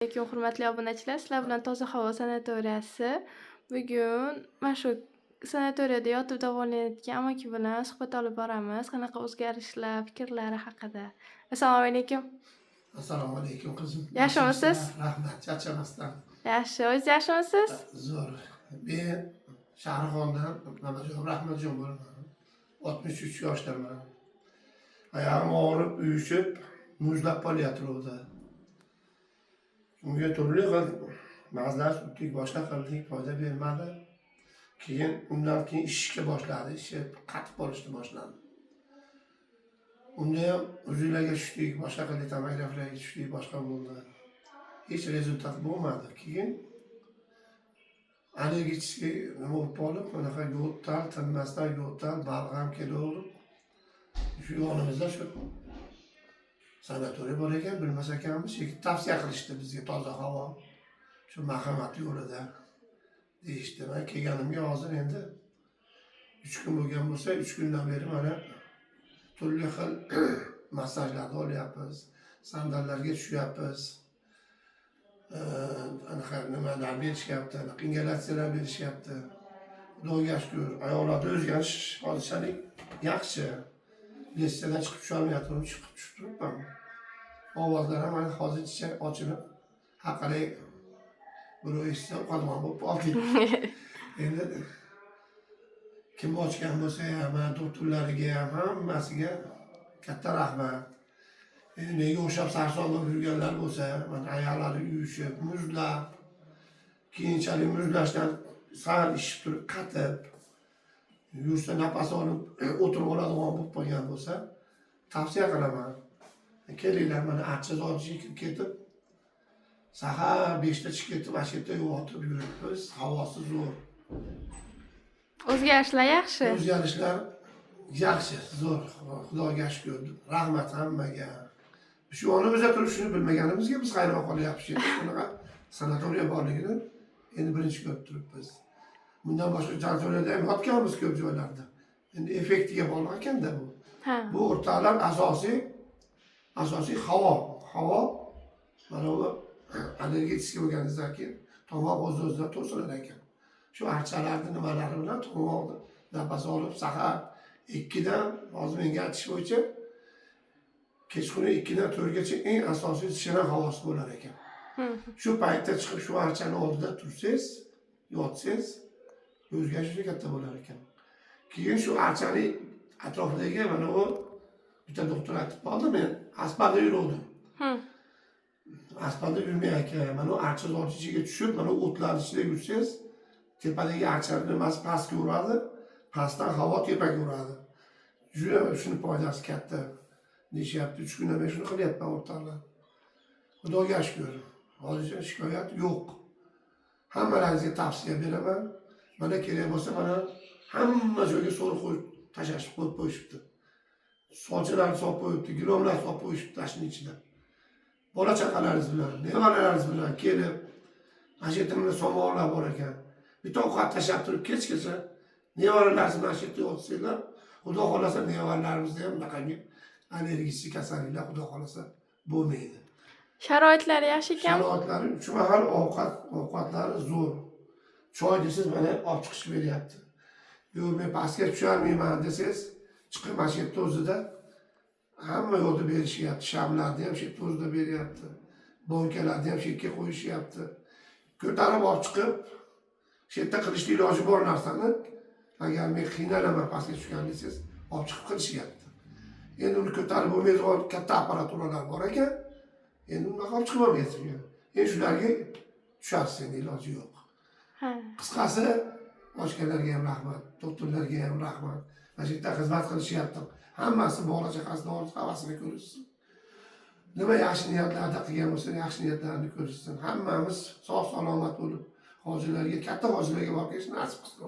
Assalomu alaykum hurmatli obunachilar, sizlar bilan Toza havo sanatoriyasi. Bugun mana shu sanatoriyada yotib davolanayotgan amaki bilan suhbat olib boramiz. Qanaqa o'zgarishlar, fikrlari haqida. Assalomu alaykum. Assalomu alaykum qizim. Yaxshimisiz? Rahmat, charchamasdan. Yaxshi, o'zingiz yaxshimisiz? Zo'r. Men Shahrixondan Namajon Rahmatjon bo'laman. 63 yoshdaman. Oyog'im og'rib, uyushib, muzlab qolyapti. Unga turli xil maslahat tutdik, boshqa qildik, foyda bermadi. Undan keyin ishga boshladi, ishi qatib qolishni boshladi. Unda ham uzillarga tushdik, boshqa qildik, tomograflarga tushdik, boshqa bo'ldi. Hech rezultat bo'lmadi. Keyin allergический nima bo'lib qolib, bunaqa yo'tal, tinmasdan yo'tal, balg'am keldi. Shu yonimizda shu sanatoriya bor ekan, bilmas ekanmiz, tavsiya qilishdi bizga toza havo. Shu marhamat yo'lida deyishdi. Men kelganimga hozir endi 3 kun bo'lgan bo'lsa, 3 kundan beri mana turli xil massajlarni olyapmiz, sandallarga tushyapmiz. Anaqa nimalar berishyapti, ingalyatsiyalar berishyapti. Xudoga shukr, ayollarda o'zgarish hozirchalik yaxshi. Lessiyadan chiqib tusholmayapman, chiqib tushib turibman. Ovozlar ham mana hozircha ochilib, haqalay birov eshitsa qadman bo'lib qoldi. Endi kim ochgan bo'lsa ham, doktorlariga ham, hammasiga katta rahmat. Menga o'xshab sarson bo'lib yurganlar bo'lsa, mana oyoqlari uyushib, muzlab, keyinchalik muzlashdan sal ishib turib, qatib, yursa nafas olib, o'tirib oladigan bo'lib qolgan bo'lsa, tavsiya qilaman. Kelinglar, mana achchiq ojiga ketib, sahar 5da chiqib ketib, mana shu yerda yotib yuribmiz, havosi zo'r. O'zgarishlar yaxshi. O'zgarishlar yaxshi, zo'r. Xudoga shukr. Rahmat hammaga. Shu yonimizda turib shuni bilmaganimizga biz hayron qolyapmiz. Bunaqa sanatoriya borligini endi birinchi ko'rib turibmiz. Bundan boshqa sanatoriyada ham yotganmiz ko'p joylarda. Endi effektiga bog'liq ekanda bu. Bu o'rtalar asosiy havo. Havo mana bu allergik bo'lganingizdan keyin tomoq o'z-o'zidan to'silar ekan. Shu archalarni nimalari bilan tomoqni nafas olib sahar 2dan hozir menga aytish bo'yicha kechqurun 2dan 4gacha eng asosiy shirin havosi bo'lar ekan. Shu paytda chiqib shu archani oldida tursangiz, yotsangiz, o'zgarish juda katta bo'lar ekan. Keyin shu archani atrofidagi mana bu bitta doktor aytib qoldi, men aspada yuruvdim. Aspada yurmay ekan, mana bu archa ichiga tushib, mana o'tlar ichida yursangiz, tepadagi archani nimasi pastga uradi, pastdan havo tepaga uradi. Juda shuni foydasi katta. Deyishyapti, 3 kundan beri shuni qilyapman o'rtoqlar. Xudoga shukr. Hozircha shikoyat yo'q. Hammalaringizga tavsiya beraman. Mana kerak bo'lsa, mana hamma joyga so'ri qo'yib, tashlashib qo'yib qo'yishibdi. Sochilarni solib qo'yibdi, gilomlar solib qo'yishibdi tashning ichida. Bola chaqalaringiz bilan, nevaralaringiz bilan kelib, mana shu yerda somonlar bor ekan. Bitta ovqat tashlab turib kechgacha nevaralaringiz bilan shu yerda o'tsanglar, Xudo xolasa nevaralarimizda ham bunaqangi allergik kasalliklar Xudo xolasa bo'lmaydi. Sharoitlari yaxshi ekan. Sharoitlari 3 mahal ovqatlari zo'r. Choy desiz mana olib chiqib beryapti. Yo'q, men pastga tusholmayman desangiz, chiqib mana shu yerda o'zida hamma yo'lda berishyapti. Shamlarni ham shu yerda o'zida beryapti. Bonkalarni ham shu yerga qo'yishyapti. Ko'tarib olib chiqib, shu yerda qilishni iloji bor narsani, agar men qiynalaman pastga tushgan desangiz, olib chiqib qilishyapti. Endi uni ko'tarib bo'lmaydigan katta apparaturalar bor ekan. Endi unaqa olib chiqib olmaysiz. Endi shularga tushasiz, endi iloji yo'q. Qisqasi, ochganlarga ham rahmat, doktorlarga ham rahmat. Mana shu yerda xizmat qilishyapti. Hammasi bola chaqasini olib havasini ko'rishsin. Nima yaxshi niyatlarda qilgan bo'lsa, yaxshi niyatlarni ko'rishsin. Hammamiz sog' salomat bo'lib, hojilarga, katta hojilarga borib kelishni nasib qilsin.